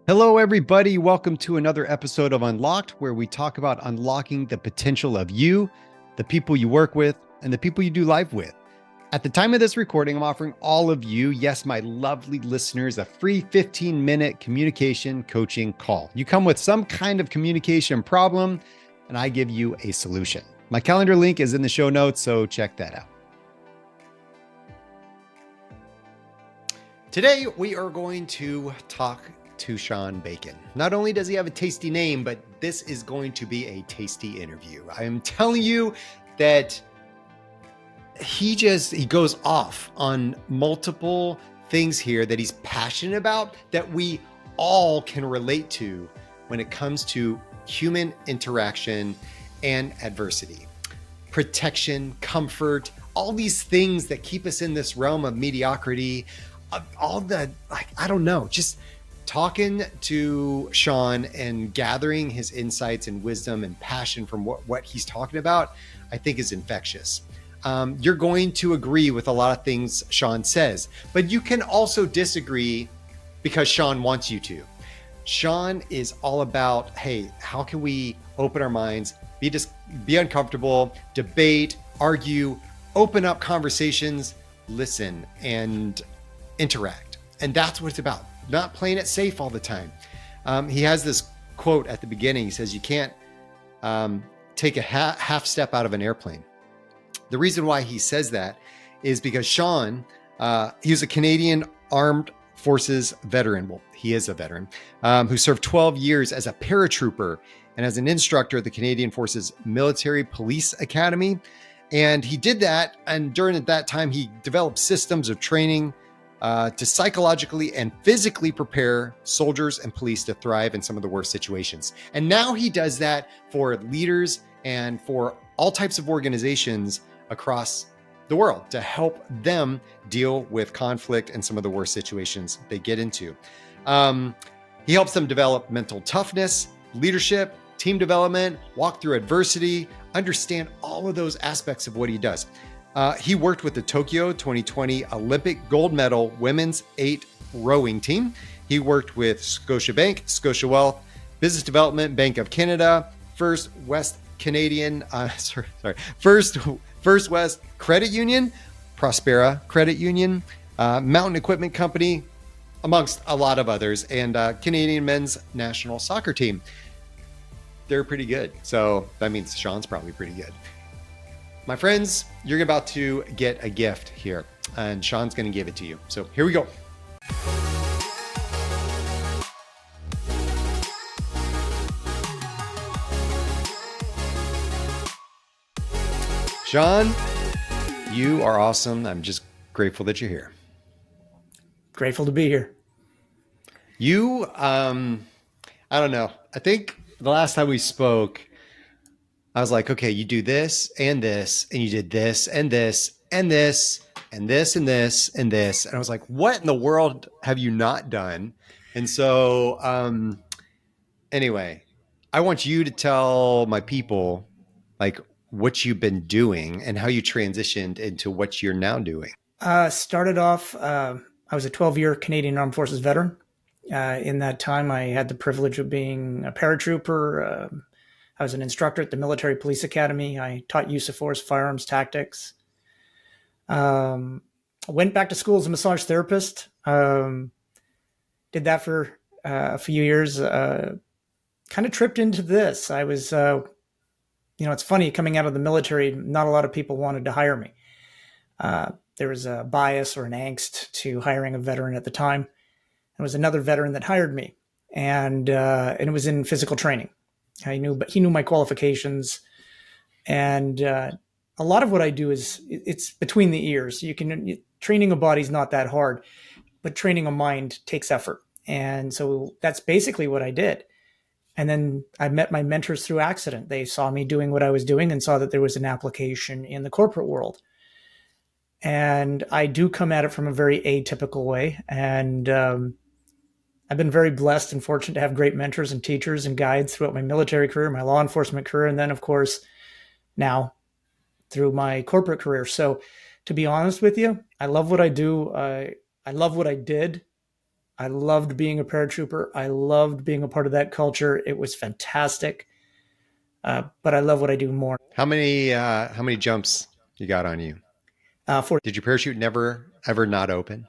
Hello, everybody. Welcome to another episode of Unlocked, where we talk about unlocking the potential of you, the people you work with, and the people you do life with. At the time of this recording, I'm offering all of you, yes, my lovely listeners, a free 15-minute communication coaching call. You come with some kind of communication problem, and I give you a solution. My calendar link is in the show notes, so check that out. Today, we are going to talk to Sean Bacon. Not only does he have a tasty name, but this is going to be a tasty interview. I am telling you that he goes off on multiple things here that he's passionate about that we all can relate to when it comes to human interaction and adversity. Protection, comfort, all these things that keep us in this realm of mediocrity, just talking to Sean and gathering his insights and wisdom and passion from what he's talking about, I think is infectious. You're going to agree with a lot of things Sean says, but you can also disagree because Sean wants you to. Sean is all about, hey, how can we open our minds, be uncomfortable, debate, argue, open up conversations, listen, and interact. And that's what it's about. Not playing it safe all the time. He has this quote at the beginning. He says, you can't take a half step out of an airplane. The reason why he says that is because Sean, he was a Canadian Armed Forces veteran. Well, he is a veteran who served 12 years as a paratrooper and as an instructor at the Canadian Forces Military Police Academy. And he did that. And during that time, he developed systems of training to psychologically and physically prepare soldiers and police to thrive in some of the worst situations. And now he does that for leaders and for all types of organizations across the world to help them deal with conflict and some of the worst situations they get into. He helps them develop mental toughness, leadership, team development, walk through adversity, understand all of those aspects of what he does. He worked with the Tokyo 2020 Olympic gold medal women's 8 rowing team. He worked with Scotiabank, Scotia Wealth, Business Development Bank of Canada, First West Credit Union, Prospera Credit Union, Mountain Equipment Company, amongst a lot of others, and Canadian men's national soccer team. They're pretty good. So that means Sean's probably pretty good. My friends, you're about to get a gift here, and Sean's going to give it to you. So here we go. Sean, you are awesome. I'm just grateful that you're here. Grateful to be here. You, I don't know. I think the last time we spoke, I was like, okay, you do this, and you did this, and this, and this, and this, and this, and this. And I was like, what in the world have you not done? And so, anyway, I want you to tell my people, like, what you've been doing and how you transitioned into what you're now doing. Started off, I was a 12-year Canadian Armed Forces veteran. In that time, I had the privilege of being a paratrooper. I was an instructor at the Military Police Academy. I taught use of force, firearms tactics. I went back to school as a massage therapist. Did that for a few years. Kind of tripped into this. I was, it's funny, coming out of the military, not a lot of people wanted to hire me. There was a bias or an angst to hiring a veteran at the time. There was another veteran that hired me, and it was in physical training. He knew my qualifications, and a lot of what I do it's between the ears. Training a body is not that hard, but training a mind takes effort. And so that's basically what I did. And then I met my mentors through accident. They saw me doing what I was doing and saw that there was an application in the corporate world. And I do come at it from a very atypical way. And I've been very blessed and fortunate to have great mentors and teachers and guides throughout my military career, my law enforcement career, and then, of course, now through my corporate career. So to be honest with you, I love what I do. I love what I did. I loved being a paratrooper. I loved being a part of that culture. It was fantastic. But I love what I do more. How many jumps you got on you? For Did your parachute never ever not open?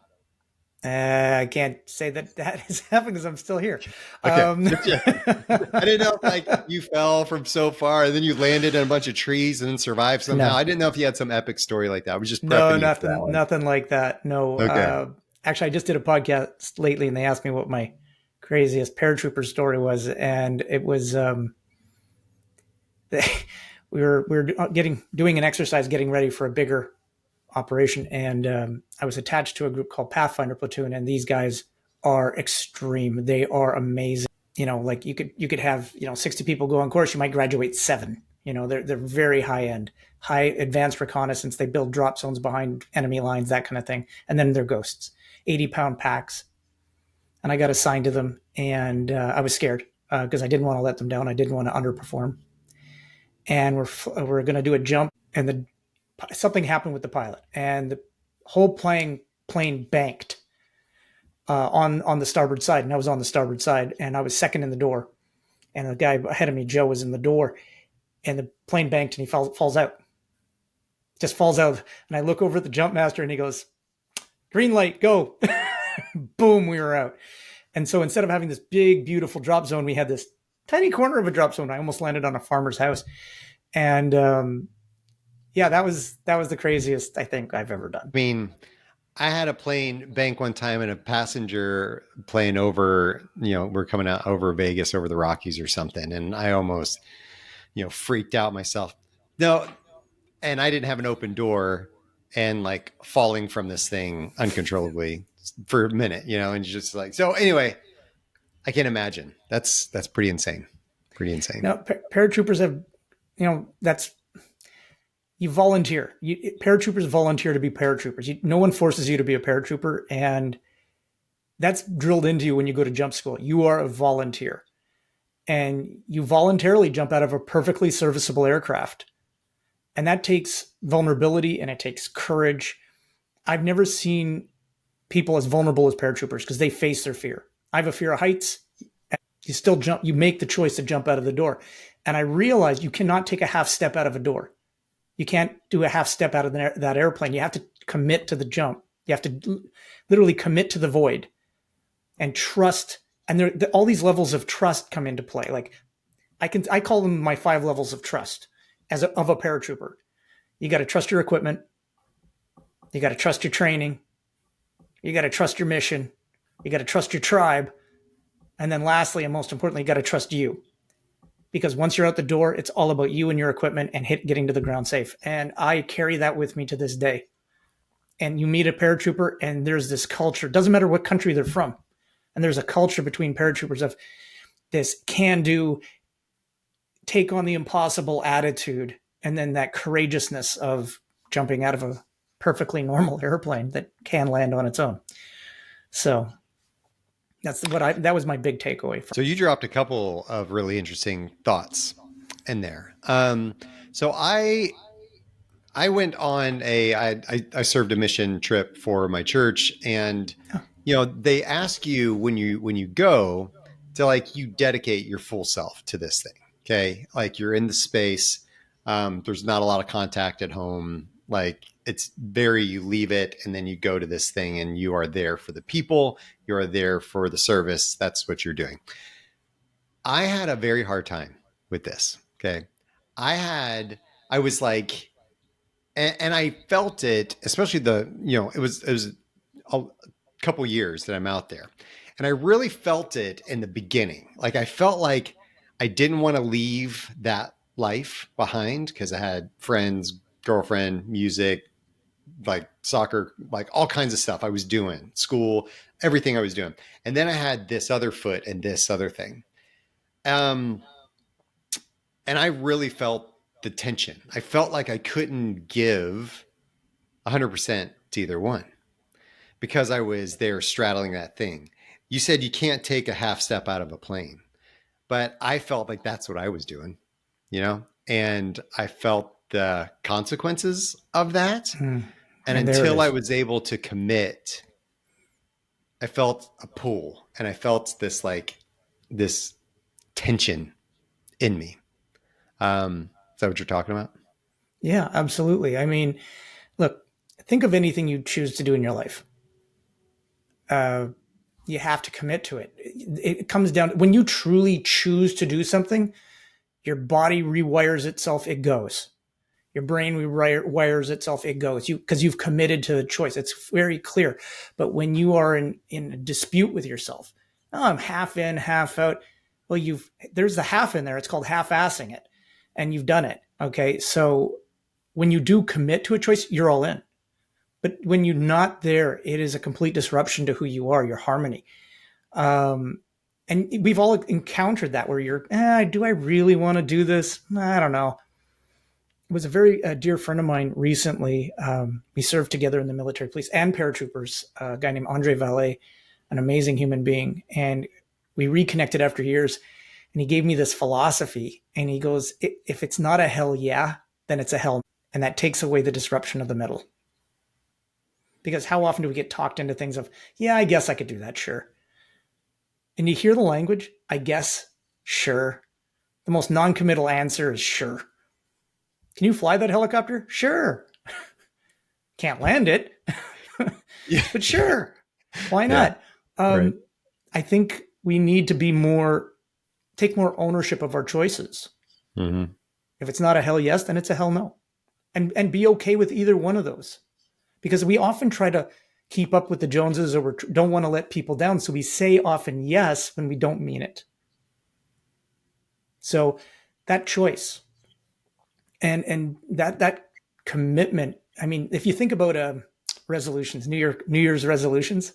I can't say that that is happening because I'm still here. Okay. Um, Yeah. I didn't know if like you fell from so far and then you landed in a bunch of trees and then survived somehow. no, I didn't know if you had some epic story like that. I was just no, prepping you for that nothing, one. nothing like that. No. Okay. Actually, I just did a podcast lately, and they asked me what my craziest paratrooper story was, and it was we were getting doing an exercise, getting ready for a bigger operation, and I was attached to a group called Pathfinder Platoon, and these guys are extreme. They are amazing. Like you could have 60 people go on course. You might graduate 7. They're very high end, high advanced reconnaissance. They build drop zones behind enemy lines, that kind of thing, and then they're ghosts, 80-pound packs. And I got assigned to them, and I was scared because I didn't want to let them down. I didn't want to underperform, and we're going to do a jump, and something happened with the pilot, and the whole plane banked on the starboard side, and I was on the starboard side, and I was second in the door, and the guy ahead of me, Joe, was in the door, and the plane banked, and he falls out, just falls out, and I look over at the jump master, and he goes, "Green light, go!" Boom, we were out. And so instead of having this big, beautiful drop zone, we had this tiny corner of a drop zone. I almost landed on a farmer's house, and yeah, that was the craziest I think I've ever done. I mean, I had a plane bank one time and a passenger plane over, we're coming out over Vegas, over the Rockies or something. And I almost, freaked out myself. No, and I didn't have an open door and like falling from this thing uncontrollably for a minute, and just like, so anyway, I can't imagine. That's pretty insane. Pretty insane. Now, paratroopers have, that's you volunteer. Paratroopers volunteer to be paratroopers. No one forces you to be a paratrooper, and that's drilled into you when you go to jump school. You are a volunteer, and you voluntarily jump out of a perfectly serviceable aircraft, and that takes vulnerability and it takes courage. I've never seen people as vulnerable as paratroopers because they face their fear. I have a fear of heights. You still jump. You make the choice to jump out of the door, and I realized you cannot take a half step out of a door. You can't do a half step out of that airplane. You have to commit to the jump. You have to literally commit to the void and trust. And all these levels of trust come into play. Like I call them my 5 levels of trust of a paratrooper. You got to trust your equipment. You got to trust your training. You got to trust your mission. You got to trust your tribe. And then lastly, and most importantly, you got to trust you. Because once you're out the door, it's all about you and your equipment and getting to the ground safe. And I carry that with me to this day. And you meet a paratrooper and there's this culture, doesn't matter what country they're from. And there's a culture between paratroopers of this can-do, take on the impossible attitude, and then that courageousness of jumping out of a perfectly normal airplane that can land on its own. So that was my big takeaway. So you dropped a couple of really interesting thoughts in there. So I went on I served a mission trip for my church, and they ask you when you go to like you dedicate your full self to this thing. Okay, like you're in the space. There's not a lot of contact at home. Like it's you leave it and then you go to this thing and you are there for the people. You are there for the service. That's what you're doing. I had a very hard time with this. Okay. I was like, and I felt it, especially it was a couple years that I'm out there. And I really felt it in the beginning. Like I felt like I didn't want to leave that life behind because I had friends, girlfriend, music, like soccer, like all kinds of stuff I was doing, school, everything I was doing. And then I had this other foot and this other thing. And I really felt the tension. I felt like I couldn't give 100% to either one because I was there straddling that thing. You said you can't take a half step out of a plane, but I felt like that's what I was doing, and I felt the consequences of that. And until I was able to commit I felt a pull, and I felt this like this tension in me. Is that what you're talking about? Yeah, absolutely. I mean, look, think of anything you choose to do in your life. Uh, you have to commit to it. It comes down when you truly choose to do something, your body rewires itself, it goes. Your brain rewires itself, it goes. Because you've committed to the choice. It's very clear. But when you are in a dispute with yourself, oh, I'm half in, half out. Well, there's the half in there. It's called half-assing it, and you've done it. Okay, so when you do commit to a choice, you're all in. But when you're not there, it is a complete disruption to who you are, your harmony. Um, and we've all encountered that where do I really want to do this? I don't know. It was a very dear friend of mine recently. We served together in the military police and paratroopers, a guy named Andre Valet, an amazing human being. And we reconnected after years. And he gave me this philosophy. And he goes, if it's not a hell yeah, then it's a hell. And that takes away the disruption of the middle. Because how often do we get talked into things of, yeah, I guess I could do that, sure. And you hear the language, I guess, sure. The most non-committal answer is sure. Can you fly that helicopter? Sure. Can't land it, Yeah. but sure. Why Yeah. not? Right. I think we need to take more ownership of our choices. Mm-hmm. If it's not a hell yes, then it's a hell no. And be okay with either one of those. Because we often try to keep up with the Joneses or we don't want to let people down. So we say often yes when we don't mean it. So that choice and that commitment. I mean, if you think about resolutions, New Year's resolutions,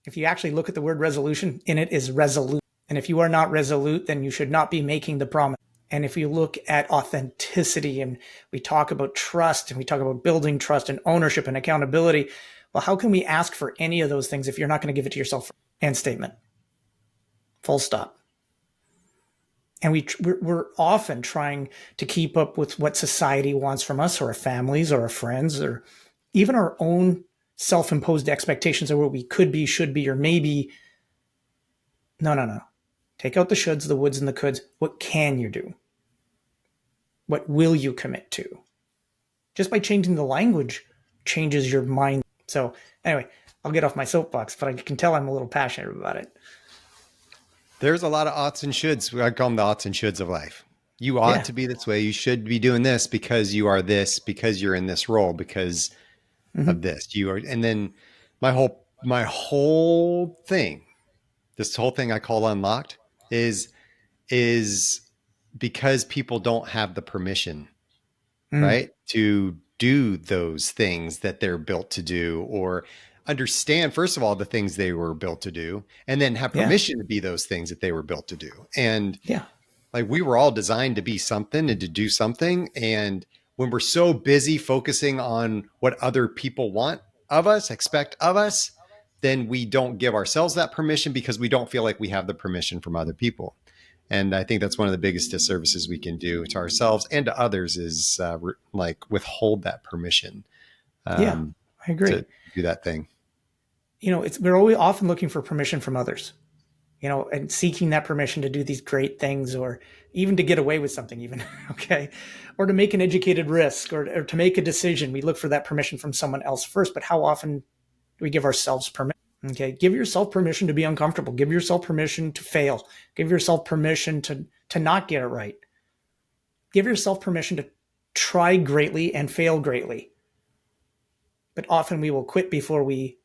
if you actually look at the word resolution, in it is resolute. And if you are not resolute, then you should not be making the promise. And if you look at authenticity and we talk about trust and we talk about building trust and ownership and accountability, well, how can we ask for any of those things if you're not going to give it to yourself? End statement. Full stop. And we're often trying to keep up with what society wants from us or our families or our friends or even our own self-imposed expectations of what we could be, should be, or maybe. No. Take out the shoulds, the woulds, and the coulds. What can you do? What will you commit to? Just by changing the language changes your mind. So anyway, I'll get off my soapbox, but I can tell I'm a little passionate about it. There's a lot of oughts and shoulds. I call them the oughts and shoulds of life. You ought Yeah. to be this way. You should be doing this because you are this, because you're in this role, because of this. You are, and then my whole thing, this whole thing I call unlocked is because people don't have the permission, Mm. right, to do those things that they're built to do, or understand, first of all, the things they were built to do, and then have Yeah. permission to be those things that they were built to do. And Yeah. like we were all designed to be something and to do something. And when we're so busy focusing on what other people want of us, expect of us, then we don't give ourselves that permission because we don't feel like we have the permission from other people. And I think that's one of the biggest disservices we can do to ourselves and to others is like withhold that permission Yeah. um, I agree. to do that thing. We're always often looking for permission from others, and seeking that permission to do these great things or even to get away with something even, okay? Or to make an educated risk or to make a decision. We look for that permission from someone else first, but how often do we give ourselves permission? Okay, give yourself permission to be uncomfortable. Give yourself permission to fail. Give yourself permission to not get it right. Give yourself permission to try greatly and fail greatly. But often we will quit before we.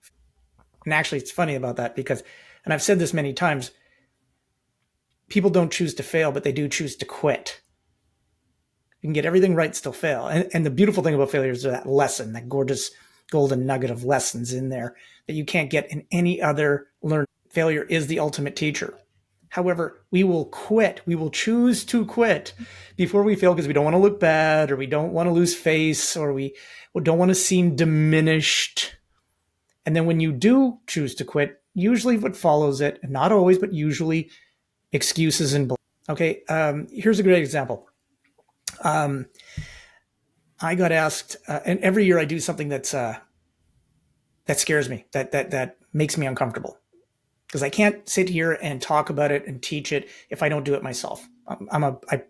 And actually, it's funny about that because, and I've said this many times, people don't choose to fail, but they do choose to quit. You can get everything right, still fail. And the beautiful thing about failure is that lesson, that gorgeous golden nugget of lessons in there that you can't get in any other learning. Failure is the ultimate teacher. However, we will quit. We will choose to quit before we fail because we don't want to look bad or we don't want to lose face or we don't want to seem diminished. And then when you do choose to quit, usually what follows it, and not always, but usually excuses and blame. Okay, here's a great example. I got asked, and every year I do something that's that scares me. That makes me uncomfortable because I can't sit here and talk about it and teach it if I don't do it myself. I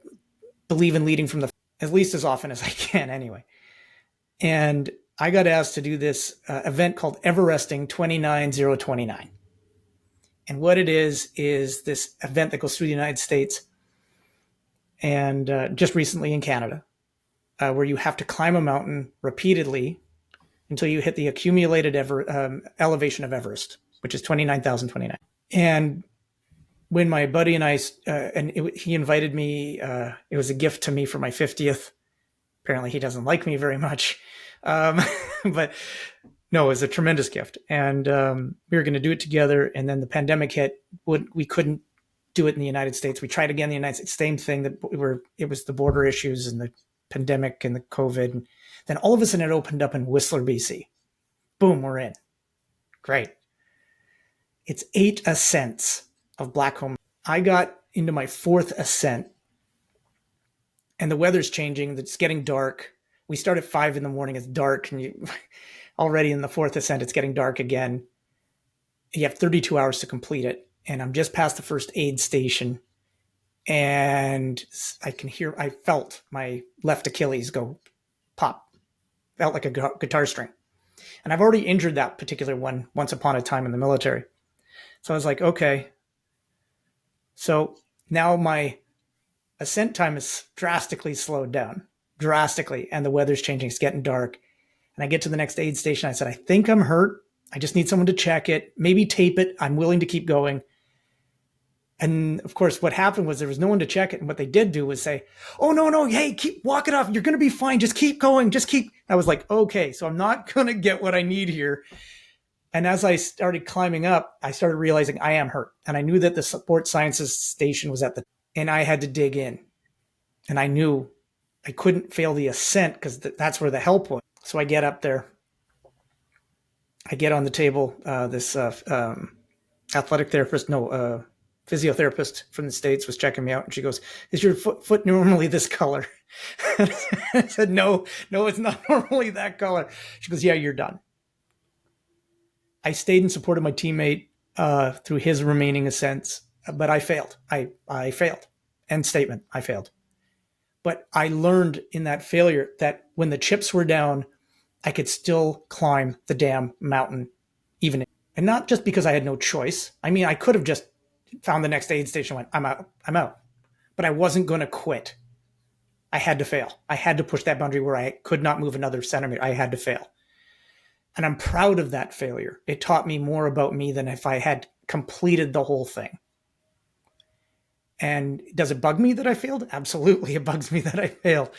believe in leading from the at least as often as I can anyway. And I got asked to do this event called Everesting 29029. And what it is this event that goes through the United States and just recently in Canada, where you have to climb a mountain repeatedly until you hit the accumulated elevation of Everest, which is 29,029. And when my buddy and I, he invited me, it was a gift to me for my 50th. Apparently he doesn't like me very much. But no, it was a tremendous gift. And we were going to do it together. And then the pandemic hit. We couldn't do it in the United States. We tried again in the United States, same thing. It was the border issues and the pandemic and the COVID. And then all of a sudden it opened up in Whistler, BC. Boom, we're in. Great. It's 8 ascents of Blackcomb. I got into my 4th ascent and the weather's changing. It's getting dark. We start at 5 a.m. It's dark. And already in the 4th ascent, it's getting dark again. You have 32 hours to complete it. And I'm just past the first aid station. And I felt my left Achilles go pop. Felt like a guitar string. And I've already injured that particular one once upon a time in the military. So I was like, okay. So now my ascent time is drastically slowed down. Drastically. And the weather's changing. It's getting dark. And I get to the next aid station. I said, I think I'm hurt. I just need someone to check it. Maybe tape it. I'm willing to keep going. And of course, what happened was there was no one to check it. And what they did do was say, oh, no, hey, keep walking off. You're going to be fine. Just keep going. I was like, okay, so I'm not going to get what I need here. And as I started climbing up, I started realizing I am hurt. And I knew that the support sciences station was and I had to dig in. And I knew I couldn't fail the ascent because that's where the help was. So I get up there. I get on the table. This athletic therapist, physiotherapist from the States was checking me out. And she goes, is your foot normally this color? I said, no, it's not normally that color. She goes, yeah, you're done. I stayed and supported my teammate through his remaining ascents, but I failed. I failed. End statement. I failed. But I learned in that failure that when the chips were down, I could still climb the damn mountain, and not just because I had no choice. I mean, I could have just found the next aid station and went, I'm out. But I wasn't going to quit. I had to fail. I had to push that boundary where I could not move another centimeter. I had to fail. And I'm proud of that failure. It taught me more about me than if I had completed the whole thing. And does it bug me that I failed? Absolutely, it bugs me that I failed.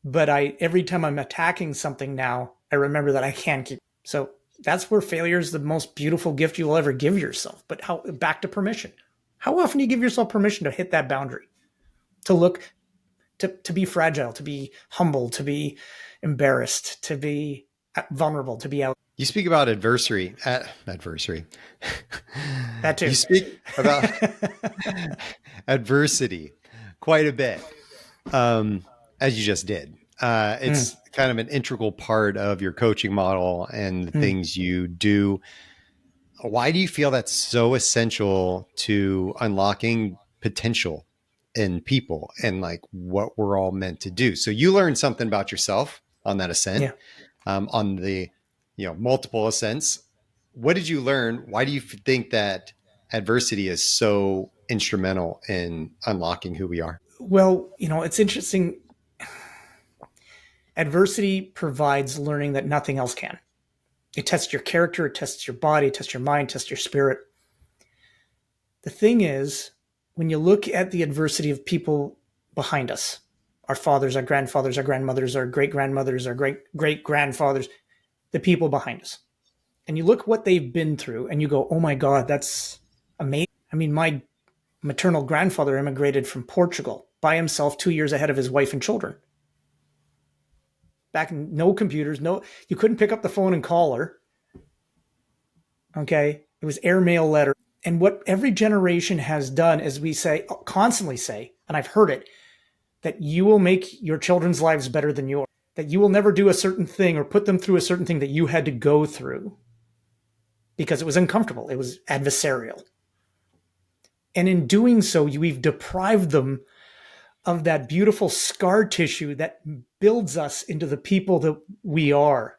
But every time I'm attacking something now, I remember that I can keep. So that's where failure is the most beautiful gift you will ever give yourself. But back to permission. How often do you give yourself permission to hit that boundary? To look, to be fragile, to be humble, to be embarrassed, to be vulnerable, to be out. You speak about adversity. That too. You speak about adversity quite a bit, as you just did. It's kind of an integral part of your coaching model and the things you do. Why do you feel that's so essential to unlocking potential in people and like what we're all meant to do? So you learned something about yourself on that ascent, on the multiple ascents. What did you learn? Why do you think that adversity is so instrumental in unlocking who we are? Well, it's interesting. Adversity provides learning that nothing else can. It tests your character, it tests your body, it tests your mind, it tests your spirit. The thing is, when you look at the adversity of people behind us, our fathers, our grandfathers, our grandmothers, our great-grandmothers, our great-great-grandfathers, the people behind us, and you look what they've been through and you go, oh my God, that's amazing. I mean, my maternal grandfather immigrated from Portugal by himself 2 years ahead of his wife and children. Back in no computers, you couldn't pick up the phone and call her. Okay. It was airmail letter. And what every generation has done is we constantly say, and I've heard it, that you will make your children's lives better than yours, that you will never do a certain thing or put them through a certain thing that you had to go through. because it was uncomfortable. It was adversarial. And in doing so, we've deprived them of that beautiful scar tissue that builds us into the people that we are,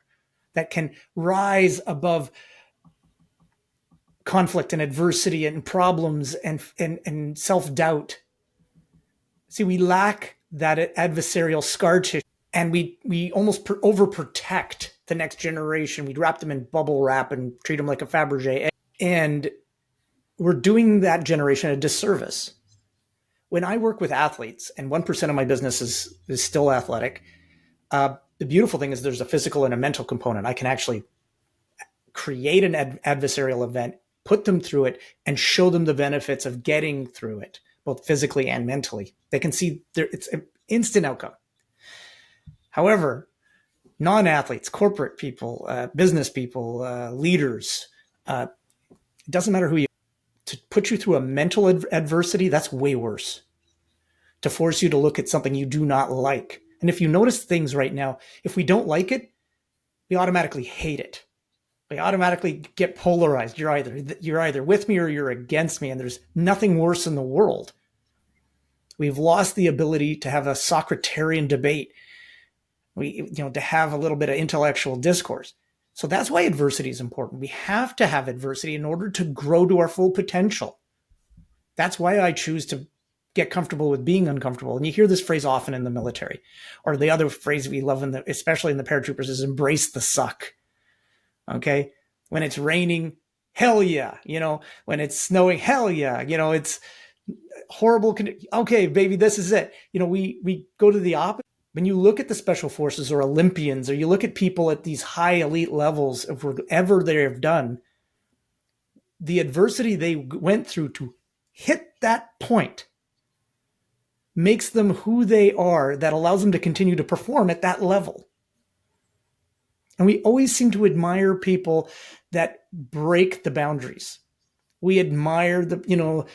that can rise above conflict and adversity and problems and self-doubt. See, we lack that adversarial scar tissue, and we almost overprotect the next generation. We'd wrap them in bubble wrap and treat them like a Fabergé egg. And we're doing that generation a disservice. When I work with athletes, and 1% of my business is still athletic, the beautiful thing is there's a physical and a mental component. I can actually create an adversarial event, put them through it, and show them the benefits of getting through it, both physically and mentally. They can see it's an instant outcome. However, non-athletes, corporate people, business people, leaders, it doesn't matter who you are. To put you through a mental adversity, that's way worse. To force you to look at something you do not like. And if you notice things right now, if we don't like it, we automatically hate it. We automatically get polarized. You're either with me or you're against me, and there's nothing worse in the world. We've lost the ability to have a Socraterian debate. To have a little bit of intellectual discourse. So that's why adversity is important. We have to have adversity in order to grow to our full potential. That's why I choose to get comfortable with being uncomfortable. And you hear this phrase often in the military, or the other phrase we love especially in the paratroopers, is embrace the suck. Okay. When it's raining, hell yeah. When it's snowing, hell yeah. It's horrible. Okay, baby, this is it. We go to the opposite. When you look at the special forces or Olympians, or you look at people at these high elite levels of whatever they have done, the adversity they went through to hit that point makes them who they are, that allows them to continue to perform at that level. And we always seem to admire people that break the boundaries. We admire the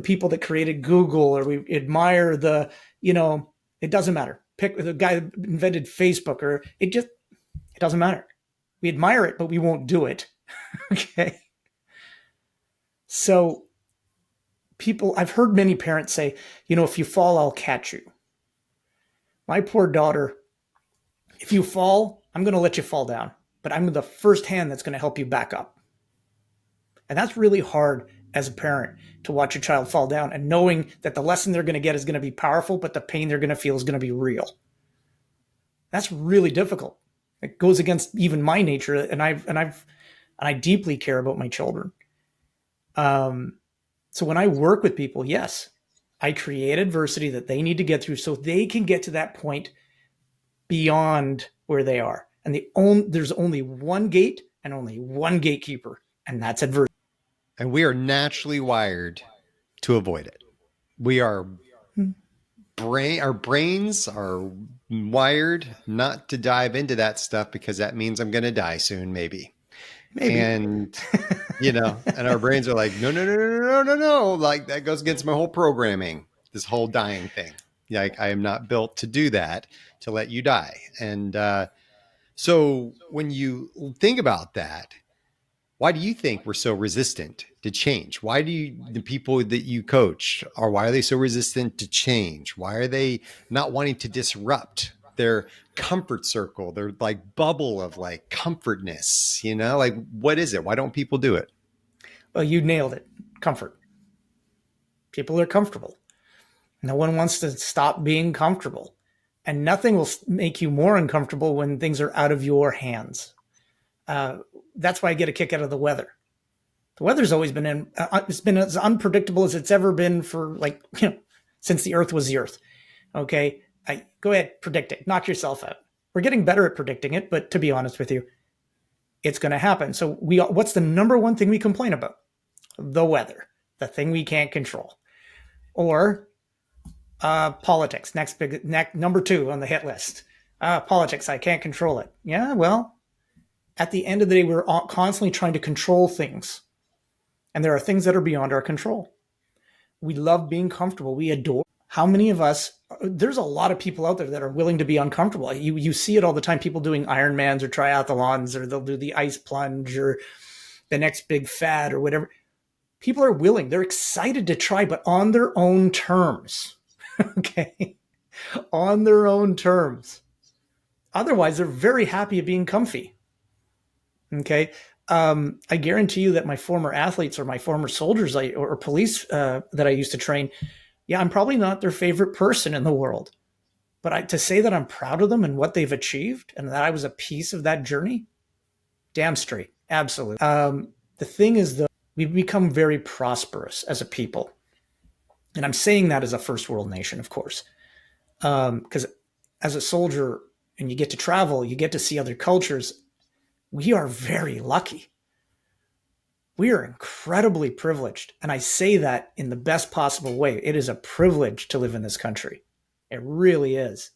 people that created Google, or we admire it doesn't matter. Pick the guy that invented Facebook, or it doesn't matter. We admire it, but we won't do it. Okay. So I've heard many parents say, if you fall, I'll catch you. My poor daughter, if you fall, I'm going to let you fall down, but I'm the first hand that's going to help you back up. And that's really hard as a parent, to watch your child fall down and knowing that the lesson they're going to get is going to be powerful, but the pain they're going to feel is going to be real. That's really difficult. It goes against even my nature, and I deeply care about my children. So when I work with people, yes, I create adversity that they need to get through so they can get to that point beyond where they are. And there's only one gate and only one gatekeeper, and that's adversity. And we are naturally wired to avoid it. Our brains are wired not to dive into that stuff, because that means I'm going to die soon, maybe. And, and our brains are like, no. Like, that goes against my whole programming, this whole dying thing. Like, I am not built to do that, to let you die. And so when you think about that, why do you think we're so resistant to change? Why do the people that you coach why are they so resistant to change? Why are they not wanting to disrupt their comfort circle, their like bubble of like comfortness? Like, what is it? Why don't people do it? Well, you nailed it. Comfort. People are comfortable. No one wants to stop being comfortable, and nothing will make you more uncomfortable when things are out of your hands. That's why I get a kick out of the weather. The weather's always been it's been as unpredictable as it's ever been for since the earth was the earth. Okay. Go ahead, predict it, knock yourself out. We're getting better at predicting it, but to be honest with you, it's going to happen. So what's the number one thing we complain about? The weather, the thing we can't control. Or politics, number 2 on the hit list. Politics, I can't control it. Yeah, well, at the end of the day, we're constantly trying to control things. And there are things that are beyond our control. We love being comfortable. We adore. How many of us, there's a lot of people out there that are willing to be uncomfortable. You see it all the time, people doing Ironmans or triathlons, or they'll do the ice plunge, or, the next big fad or whatever. People are willing, they're excited to try, but on their own terms. Okay. On their own terms. Otherwise, they're very happy at being comfy. Okay. I guarantee you that my former athletes or my former soldiers or police that I used to train, yeah, I'm probably not their favorite person in the world. But to say that I'm proud of them and what they've achieved and that I was a piece of that journey, damn straight. Absolutely. The thing is, though, we've become very prosperous as a people. And I'm saying that as a first world nation, of course. Because as a soldier and you get to travel, you get to see other cultures. We are very lucky. We are incredibly privileged. And I say that in the best possible way. It is a privilege to live in this country. It really is.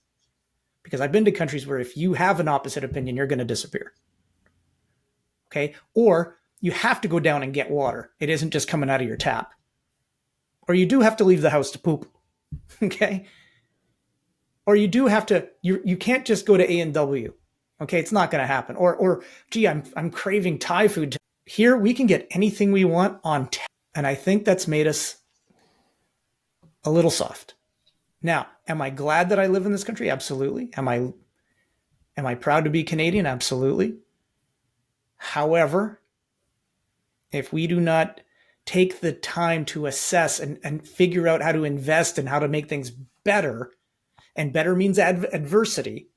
Because I've been to countries where if you have an opposite opinion, you're going to disappear. Okay? Or you have to go down and get water. It isn't just coming out of your tap. Or you do have to leave the house to poop. Okay? Or you do have to, you can't just go to A&W. Okay, it's not going to happen. Or gee, I'm craving Thai food. Here we can get anything we want on tap. And I think that's made us a little soft. Now, am I glad that I live in this country? Absolutely. Am I proud to be Canadian? Absolutely. However, if we do not take the time to assess and figure out how to invest and how to make things better, and better means adversity,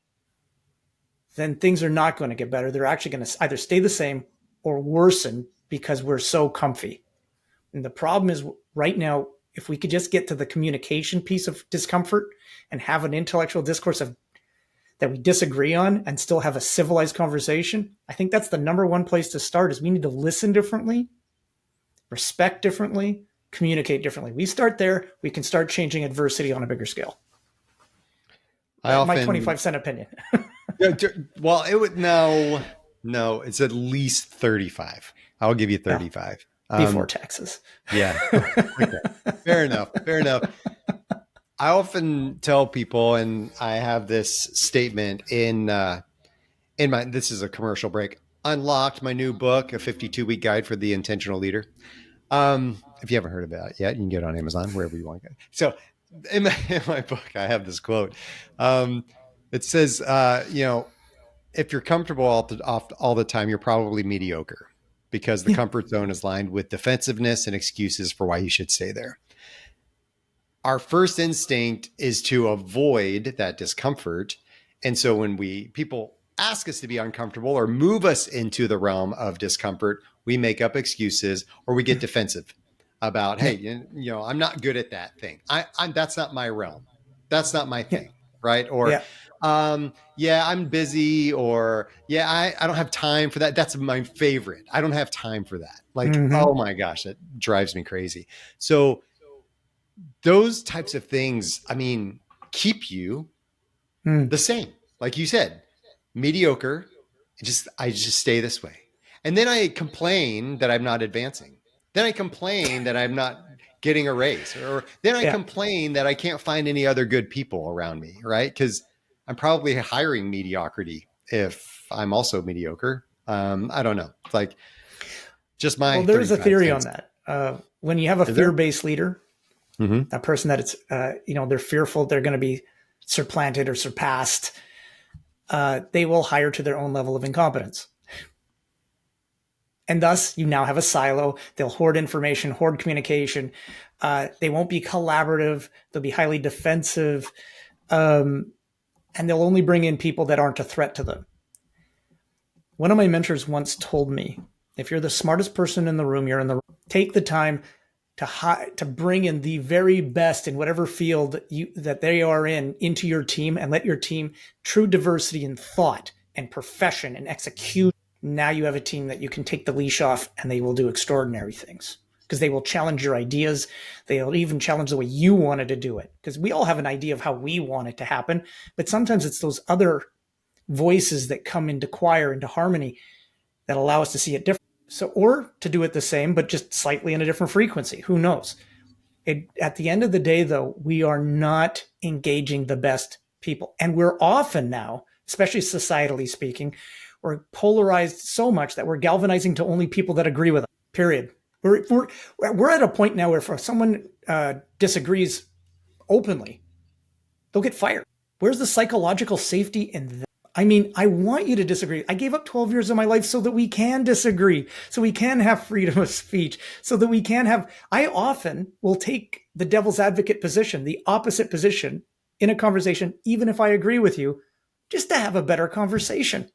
then things are not going to get better. They're actually going to either stay the same or worsen because we're so comfy. And the problem is right now, if we could just get to the communication piece of discomfort and have an intellectual discourse that we disagree on and still have a civilized conversation, I think that's the number one place to start. Is we need to listen differently, respect differently, communicate differently. We start there, we can start changing adversity on a bigger scale. My 25-cent opinion. Well, it would no, it's at least 35. I'll give you 35 before taxes. Yeah. Okay. Fair enough. I often tell people, and I have this statement in my, this is a commercial break, Unlocked, my new book, a 52-week guide for the intentional leader. If you haven't heard about it yet, you can get it on Amazon, wherever you want to go. So in my book, I have this quote. It says, if you're comfortable all the time, you're probably mediocre, because the comfort zone is lined with defensiveness and excuses for why you should stay there. Our first instinct is to avoid that discomfort. And so when people ask us to be uncomfortable or move us into the realm of discomfort, we make up excuses or we get defensive about, hey, I'm not good at that thing. That's not my realm. That's not my thing. Right. Or, I'm busy, or I don't have time for that. That's my favorite. I don't have time for that. Like, oh my gosh, that drives me crazy. So those types of things, keep you the same. Like you said, mediocre. I just stay this way. And then I complain that I'm not advancing. Then I complain that I'm not getting a raise, or then I complain that I can't find any other good people around me. Right. Because I'm probably hiring mediocrity if I'm also mediocre. I don't know. It's like just my. Well, there's a theory on that. When you have a fear-based leader, a person that it's, they're fearful they're going to be supplanted or surpassed, they will hire to their own level of incompetence. And thus, you now have a silo. They'll hoard information, hoard communication. They won't be collaborative. They'll be highly defensive. And they'll only bring in people that aren't a threat to them. One of my mentors once told me, if you're the smartest person in the room, you're in the room. Take the time to bring in the very best in whatever field that they are into your team, and let your team true diversity in thought and profession and execution. Now you have a team that you can take the leash off, and they will do extraordinary things, because they will challenge your ideas. They'll even challenge the way you wanted to do it, because we all have an idea of how we want it to happen. But sometimes it's those other voices that come into choir, into harmony, that allow us to see it different. So, or to do it the same, but just slightly in a different frequency. Who knows? At the end of the day, though, we are not engaging the best people. And we're often now, especially societally speaking, We're polarized so much that we're galvanizing to only people that agree with us, period. We're at a point now where if someone disagrees openly, they'll get fired. Where's the psychological safety in that? I mean, I want you to disagree. I gave up 12 years of my life so that we can disagree, so we can have freedom of speech, so that we can have. I often will take the devil's advocate position, the opposite position in a conversation, even if I agree with you, just to have a better conversation.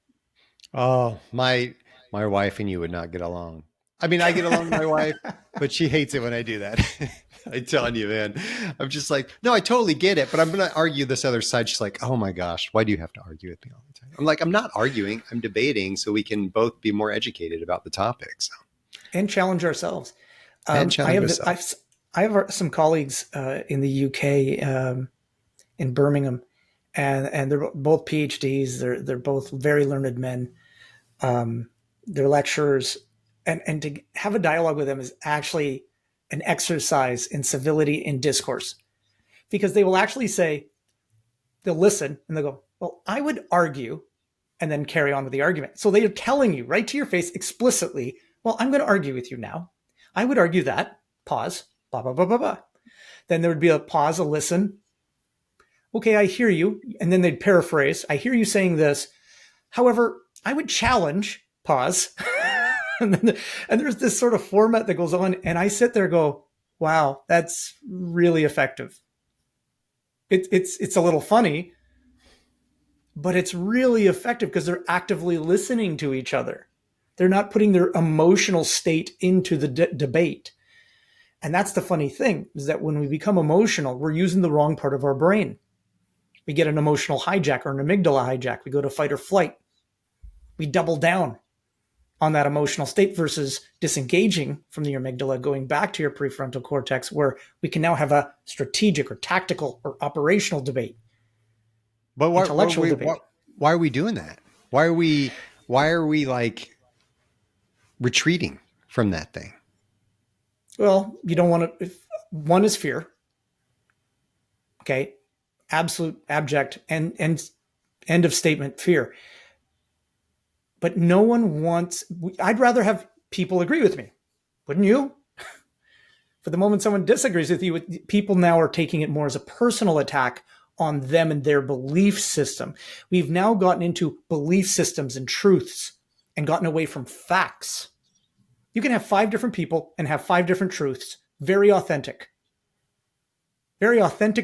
Oh, my wife and you would not get along. I mean, I get along with my wife, but she hates it when I do that. I'm telling you, man. I'm just like, no, I totally get it, but I'm going to argue this other side. She's like, oh my gosh, why do you have to argue with me all the time? I'm like, I'm not arguing. I'm debating so we can both be more educated about the topic. So. And challenge ourselves. And challenge ourselves. I have some colleagues in the UK, in Birmingham, and they're both PhDs. They're both very learned men. They're lecturers, and to have a dialogue with them is actually an exercise in civility in discourse, because they will actually say, they'll listen and they'll go, well, I would argue, and then carry on with the argument. So they are telling you right to your face explicitly, well, I'm going to argue with you now. I would argue that, pause, blah, blah, blah, blah, blah. Then there would be a pause, a listen. Okay, I hear you. And then they'd paraphrase. I hear you saying this. However, I would challenge, pause. and there's this sort of format that goes on. And I sit there and go, wow, that's really effective. It's a little funny, but it's really effective because they're actively listening to each other. They're not putting their emotional state into the debate. And that's the funny thing, is that when we become emotional, we're using the wrong part of our brain. We get an emotional hijack or an amygdala hijack. We go to fight or flight. We double down on that emotional state versus disengaging from the amygdala, going back to your prefrontal cortex, where we can now have a strategic or tactical or operational debate. But why are we doing that? Why are we like retreating from that thing? Well, you don't want to. One is fear. Okay. Absolute, abject, and end of statement fear. But no one wants. I'd rather have people agree with me, wouldn't you? For the moment someone disagrees with you, people now are taking it more as a personal attack on them and their belief system. We've now gotten into belief systems and truths and gotten away from facts. You can have 5 different people and have 5 different truths, very authentic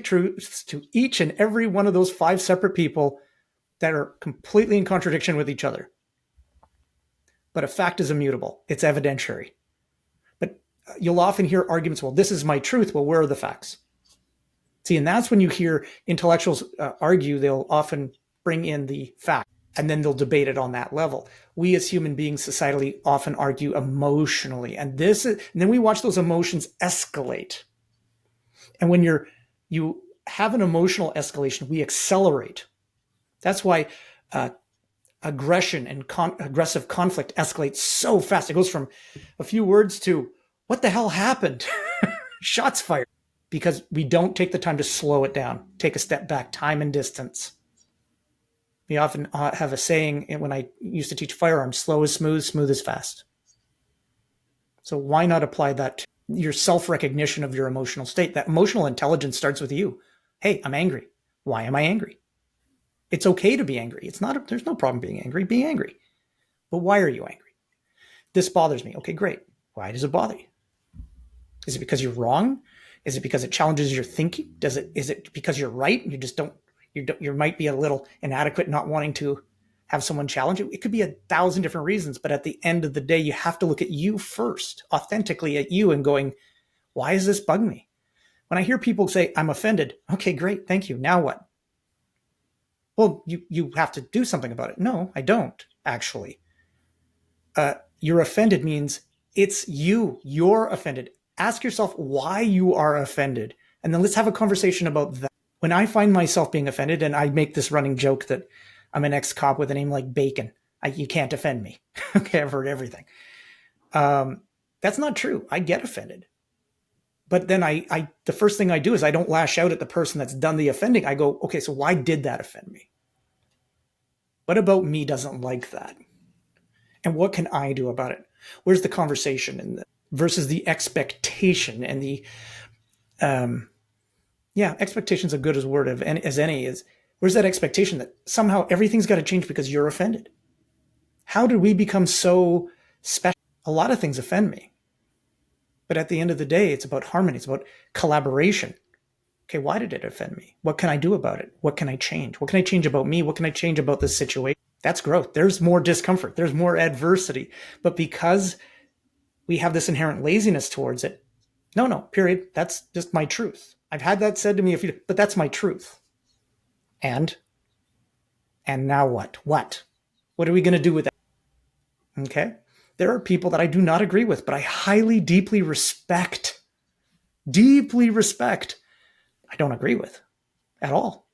truths to each and every one of those 5 separate people that are completely in contradiction with each other. But a fact is immutable. It's evidentiary. But you'll often hear arguments, well, this is my truth. Well, where are the facts? See, and that's when you hear intellectuals argue, they'll often bring in the fact, and then they'll debate it on that level. We as human beings societally often argue emotionally. And then we watch those emotions escalate. And when you have an emotional escalation, we accelerate. That's why aggression and aggressive conflict escalates so fast. It goes from a few words to, what the hell happened? Shots fired. Because we don't take the time to slow it down, take a step back, time and distance. We often have a saying when I used to teach firearms, slow is smooth, smooth is fast. So why not apply that to your self-recognition of your emotional state? That emotional intelligence starts with you. Hey, I'm angry. Why am I angry? It's okay to be angry. There's no problem being angry. Be angry. But why are you angry? This bothers me. Okay, great. Why does it bother you? Is it because you're wrong? Is it because it challenges your thinking? Is it because you're right and you might be a little inadequate, not wanting to have someone challenge you? It could be 1,000 different reasons, but at the end of the day, you have to look at you first, authentically at you, and going, why does this bug me? When I hear people say, I'm offended, okay, great, thank you. Now what? Well, you have to do something about it. No, I don't, actually. You're offended means it's you. You're offended. Ask yourself why you are offended, and then let's have a conversation about that. When I find myself being offended, and I make this running joke that I'm an ex-cop with a name like Bacon, you can't offend me. Okay, I've heard everything. That's not true. I get offended. But then the first thing I do is I don't lash out at the person that's done the offending. I go, okay, so why did that offend me? What about me doesn't like that? And what can I do about it? Where's the conversation in the, versus the expectation and the expectation's a good as word of as any is. Where's that expectation that somehow everything's got to change because you're offended? How did we become so special? A lot of things offend me, but at the end of the day, it's about harmony. It's about collaboration. Okay, why did it offend me? What can I do about it? What can I change? What can I change about me? What can I change about this situation? That's growth. There's more discomfort. There's more adversity. But because we have this inherent laziness towards it, no, period. That's just my truth. I've had that said to me but that's my truth. And now what? What are we going to do with that? Okay. There are people that I do not agree with, but I highly, deeply respect. Deeply respect. I don't agree with at all.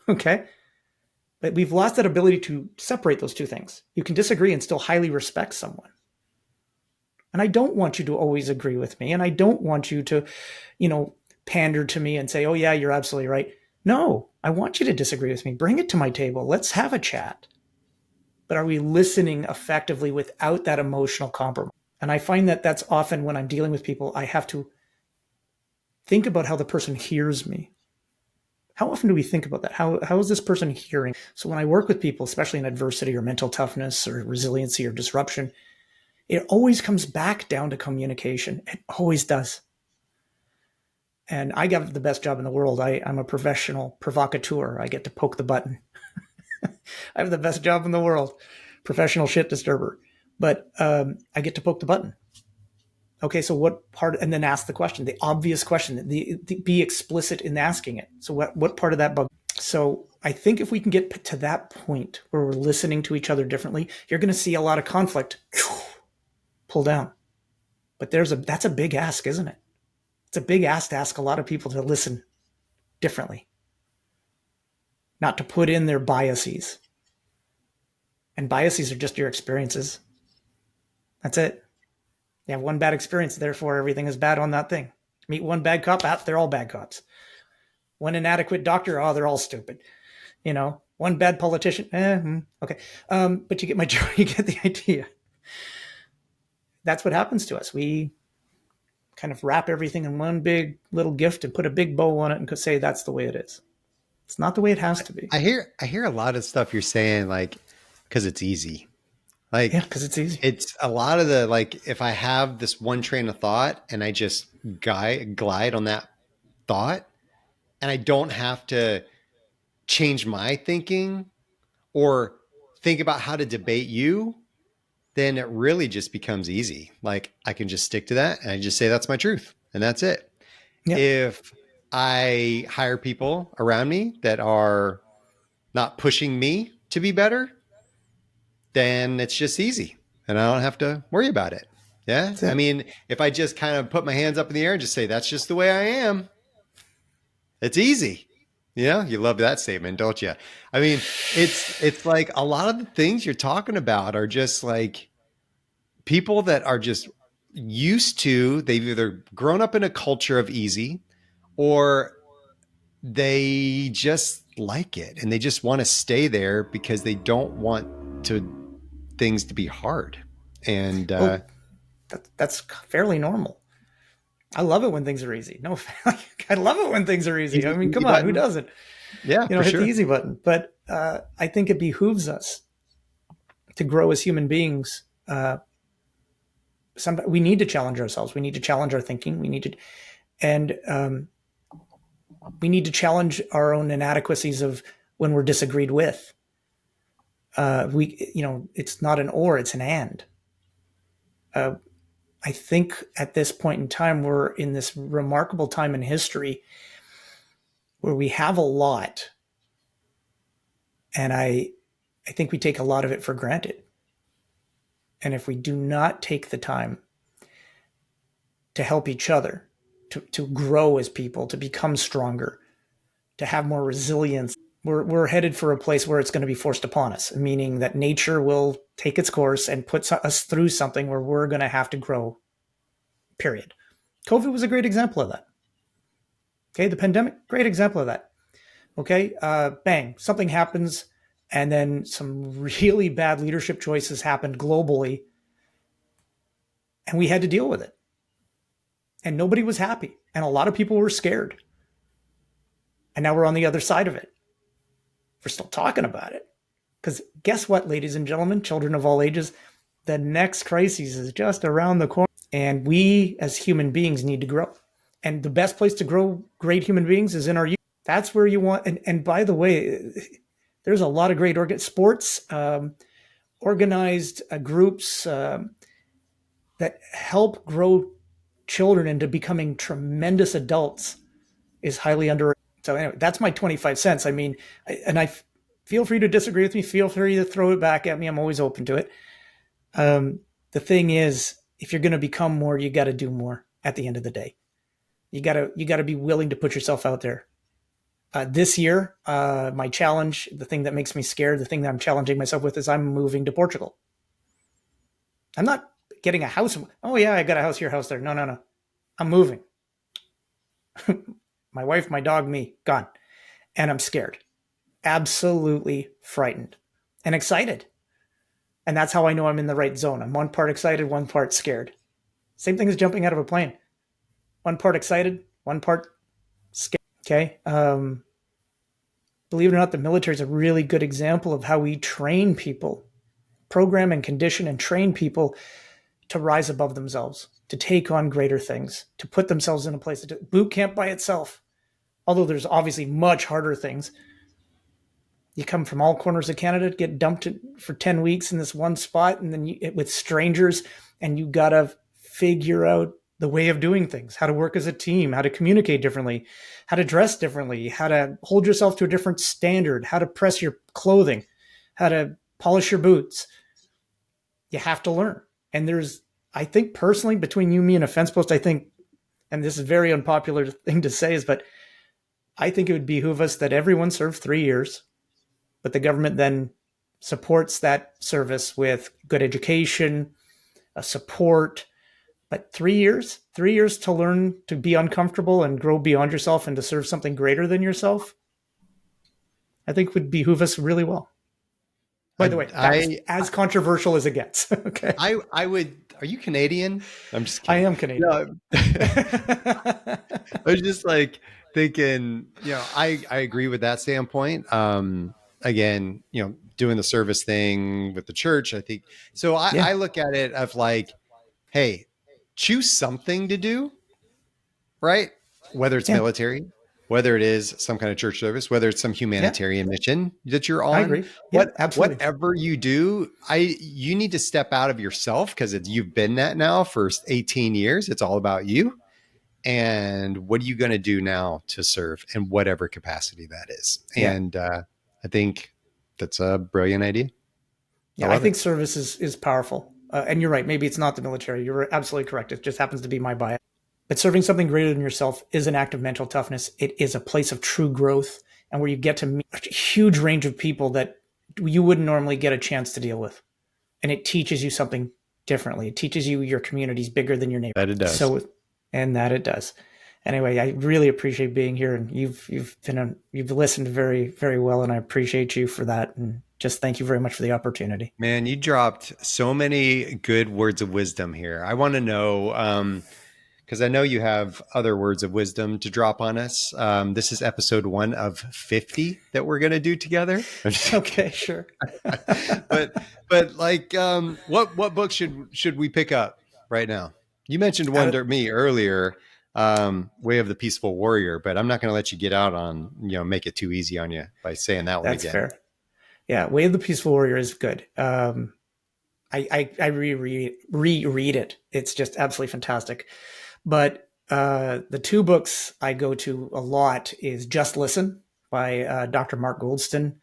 Okay. But we've lost that ability to separate those two things. You can disagree and still highly respect someone. And I don't want you to always agree with me. And I don't want you to, pander to me and say, oh, yeah, you're absolutely right. No, I want you to disagree with me. Bring it to my table. Let's have a chat. But are we listening effectively without that emotional compromise? And I find that that's often when I'm dealing with people, I have to think about how the person hears me. How often do we think about that? How is this person hearing? So when I work with people, especially in adversity or mental toughness or resiliency or disruption, it always comes back down to communication. It always does. And I got the best job in the world. I'm a professional provocateur. I get to poke the button. I have the best job in the world, professional shit disturber. But I get to poke the button. Okay, so what part, and then ask the question, the obvious question, be explicit in asking it. So what part of that bug? So I think if we can get to that point where we're listening to each other differently, you're going to see a lot of conflict pull down. But that's a big ask, isn't it? It's a big ask to ask a lot of people to listen differently, not to put in their biases. And biases are just your experiences. That's it. You have one bad experience, therefore everything is bad on that thing. Meet one bad cop, they're all bad cops. One inadequate doctor, they're all stupid. One bad politician, okay. But you get you get the idea. That's what happens to us. We kind of wrap everything in one big little gift and put a big bow on it and say that's the way it is. It's not the way it has to be. I hear a lot of stuff you're saying, like, because it's easy. Like, yeah, because it's easy. It's a lot of the, like, if I have this one train of thought and I just glide on that thought and I don't have to change my thinking or think about how to debate you, then it really just becomes easy. Like, I can just stick to that and I just say that's my truth and that's it. Yep. If I hire people around me that are not pushing me to be better, then it's just easy and I don't have to worry about it. Yeah. I mean, if I just kind of put my hands up in the air and just say, that's just the way I am, it's easy. Yeah. You love that statement, don't you? I mean, it's like a lot of the things you're talking about are just like people that are just used to, they've either grown up in a culture of easy or they just like it and they just want to stay there because they don't want things to be hard. And that's fairly normal. I love it when things are easy. No, I love it when things are easy. I mean, come on, who doesn't? Yeah, hit the easy button. But I think it behooves us to grow as human beings. We need to challenge ourselves. We need to challenge our thinking. We need to challenge our own inadequacies of when we're disagreed with. It's not an or, it's an and. I think at this point in time, we're in this remarkable time in history where we have a lot. And I think we take a lot of it for granted. And if we do not take the time to help each other, to grow as people, to become stronger, to have more resilience, we're headed for a place where it's going to be forced upon us, meaning that nature will take its course and put us through something where we're going to have to grow, period. COVID was a great example of that. Okay, the pandemic, great example of that. Okay, bang, something happens. And then some really bad leadership choices happened globally, and we had to deal with it. And nobody was happy. And a lot of people were scared. And now we're on the other side of it. We're still talking about it. Because guess what, ladies and gentlemen, children of all ages, the next crisis is just around the corner. And we as human beings need to grow. And the best place to grow great human beings is in our youth. That's where you want. And by the way, there's a lot of great sports, organized groups that help grow children into becoming tremendous adults is highly underrated. So anyway, that's my 25 cents. I mean, I feel free to disagree with me. Feel free to throw it back at me. I'm always open to it. The thing is, if you're going to become more, you got to do more at the end of the day. You got to be willing to put yourself out there. This year, my challenge, the thing that makes me scared, the thing that I'm challenging myself with is I'm moving to Portugal. I'm not getting a house. Oh yeah, I got a house here, house there. No. I'm moving. My wife, my dog, me, gone. And I'm scared. Absolutely frightened and excited. And that's how I know I'm in the right zone. I'm one part excited, one part scared. Same thing as jumping out of a plane. One part excited, one part scared. Okay. Believe it or not, the military is a really good example of how we train people, program and condition and train people to rise above themselves, to take on greater things, to put themselves in a place. Boot camp by itself, although there's obviously much harder things. You come from all corners of Canada, get dumped for 10 weeks in this one spot, and then with strangers, and you got to figure out the way of doing things, how to work as a team, how to communicate differently, how to dress differently, how to hold yourself to a different standard, how to press your clothing, how to polish your boots. You have to learn. And there's, I think personally, between you, me, and a fence post, I think, and this is a very unpopular thing to say, is, but I think it would behoove us that everyone serve 3 years, but the government then supports that service with good education, support. But 3 years to learn to be uncomfortable and grow beyond yourself and to serve something greater than yourself, I think would behoove us really well. By the way, that's as controversial as it gets. Okay. I would. Are you Canadian? I'm just kidding. I am Canadian. No, I was just like thinking, I agree with that standpoint. Again, doing the service thing with the church, I think. So I look at it of like, hey, choose something to do, right? Whether it's military, whether it is some kind of church service, whether it's some humanitarian mission that you're on. I agree. Absolutely. Whatever you do, you need to step out of yourself because you've been that now for 18 years. It's all about you. And what are you going to do now to serve in whatever capacity that is? Yeah. And I think that's a brilliant idea. Yeah, I think service is powerful. And you're right. Maybe it's not the military. You're absolutely correct. It just happens to be my bias. But serving something greater than yourself is an act of mental toughness. It is a place of true growth and where you get to meet a huge range of people that you wouldn't normally get a chance to deal with. And it teaches you something differently. It teaches you your community's bigger than your neighbor. That it does. That it does. Anyway, I really appreciate being here, and you've listened very, very well, and I appreciate you for that. And just thank you very much for the opportunity. Man, you dropped so many good words of wisdom here. I want to know, because I know you have other words of wisdom to drop on us. This is episode 1 of 50 that we're going to do together. Okay, sure. but like, what book should we pick up right now? You mentioned one to me earlier, Way of the Peaceful Warrior, but I'm not going to let you get out on, make it too easy on you by saying that one again. That's fair. Yeah, Way of the Peaceful Warrior is good. I reread it. It's just absolutely fantastic. But the 2 books I go to a lot is Just Listen by Dr. Mark Goldston,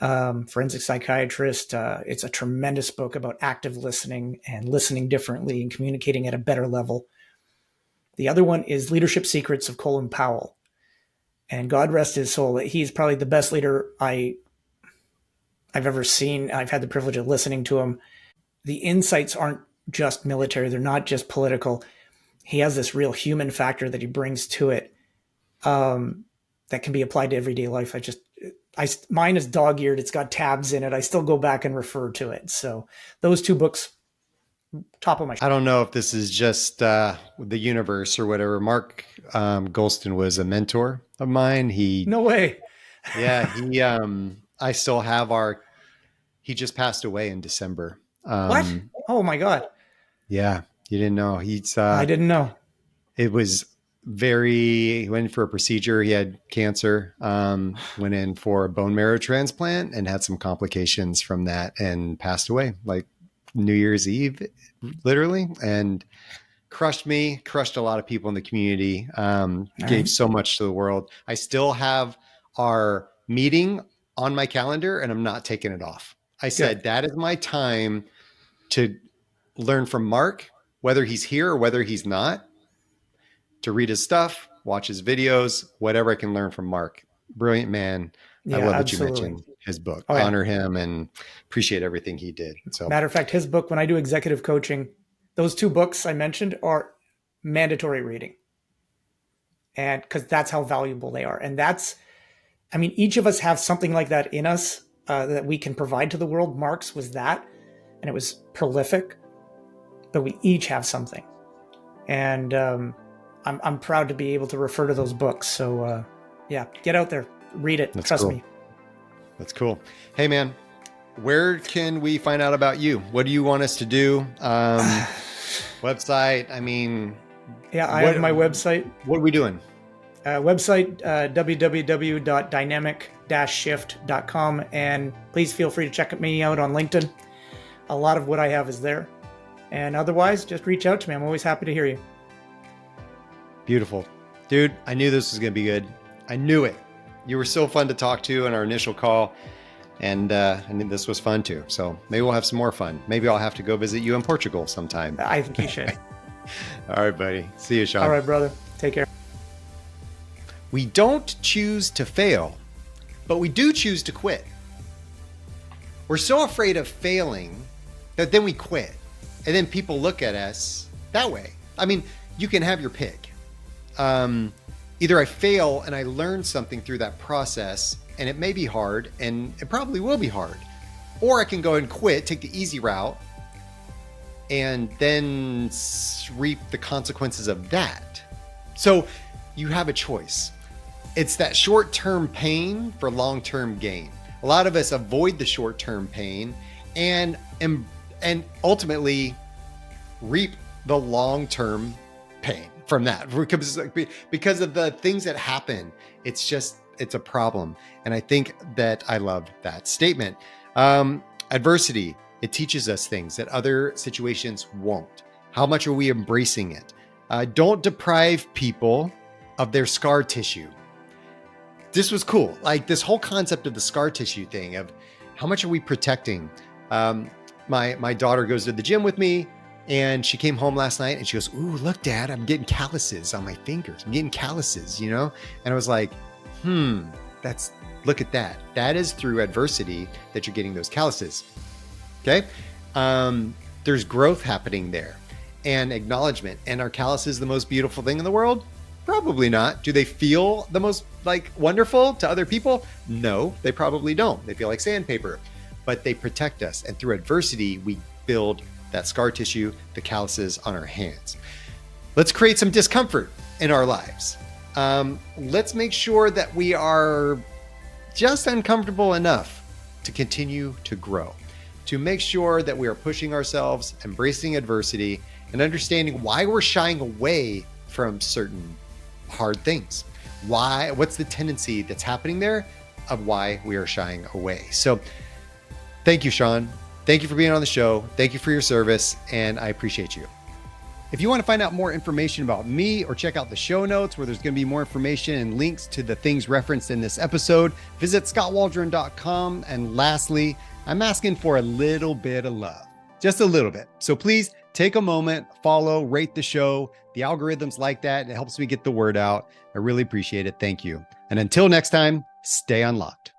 forensic psychiatrist. It's a tremendous book about active listening and listening differently and communicating at a better level. The other one is Leadership Secrets of Colin Powell. And God rest his soul, he's probably the best leader I've ever seen. I've had the privilege of listening to him. The insights aren't just military. They're not just political. He has this real human factor that he brings to it that can be applied to everyday life. Mine is dog-eared. It's got tabs in it. I still go back and refer to it. So those two books, top of my I don't know if this is just the universe or whatever. Mark Golston was a mentor of mine. No way. I still have he just passed away in December. What? Oh my God. Yeah, you didn't know. I didn't know. It was he went for a procedure. He had cancer, went in for a bone marrow transplant and had some complications from that and passed away like New Year's Eve, literally, and crushed a lot of people in the community, gave so much to the world. I still have our meeting on my calendar and I'm not taking it off. I said, that is my time to learn from Mark, whether he's here or whether he's not, to read his stuff, watch his videos, whatever I can learn from Mark. Brilliant man. Yeah, I love absolutely. that you mentioned his book. Honor him and appreciate everything he did. So, matter of fact, his book, when I do executive coaching, those two books I mentioned are mandatory reading. And because that's how valuable they are. And each of us have something like that in us that we can provide to the world. Mark's was that, and it was prolific, but we each have something. And I'm proud to be able to refer to those books. So get out there, read it. Trust me. That's cool. Hey man, where can we find out about you? What do you want us to do? Website. I have my website. What are we doing? Website, www.dynamic-shift.com. And please feel free to check me out on LinkedIn. A lot of what I have is there. And otherwise, just reach out to me. I'm always happy to hear you. Beautiful. Dude, I knew this was going to be good. I knew it. You were so fun to talk to in our initial call. And I knew this was fun too. So maybe we'll have some more fun. Maybe I'll have to go visit you in Portugal sometime. I think you should. All right, buddy. See you, Sean. All right, brother. Take care. We don't choose to fail, but we do choose to quit. We're so afraid of failing that then we quit. And then people look at us that way. You can have your pick. Either I fail and I learn something through that process, and it may be hard, and it probably will be hard. Or I can go and quit, take the easy route, and then reap the consequences of that. So you have a choice. It's that short-term pain for long-term gain. A lot of us avoid the short-term pain and ultimately reap the long-term pain from that because of the things that happen. It's a problem. And I think that I love that statement. Adversity, it teaches us things that other situations won't. How much are we embracing it? Don't deprive people of their scar tissue. This was cool. Like this whole concept of the scar tissue thing of how much are we protecting? My daughter goes to the gym with me, and she came home last night and she goes, "Ooh, look, Dad, I'm getting calluses on my fingers. I'm getting calluses, And I was like, look at that. That is through adversity that you're getting those calluses. Okay. There's growth happening there and acknowledgement. And are calluses the most beautiful thing in the world? Probably not. Do they feel the most wonderful to other people? No, they probably don't. They feel like sandpaper, but they protect us. And through adversity, we build that scar tissue, the calluses on our hands. Let's create some discomfort in our lives. Let's make sure that we are just uncomfortable enough to continue to grow, to make sure that we are pushing ourselves, embracing adversity, and understanding why we're shying away from certain hard things. What's the tendency that's happening there of why we are shying away? So thank you, Sean. Thank you for being on the show. Thank you for your service, and I appreciate you. If you want to find out more information about me or check out the show notes where there's going to be more information and links to the things referenced in this episode, visit SkotWaldron.com. And lastly, I'm asking for a little bit of love, just a little bit. So please take a moment, follow, rate the show. The algorithms like that. It helps me get the word out. I really appreciate it. Thank you. And until next time, stay unlocked.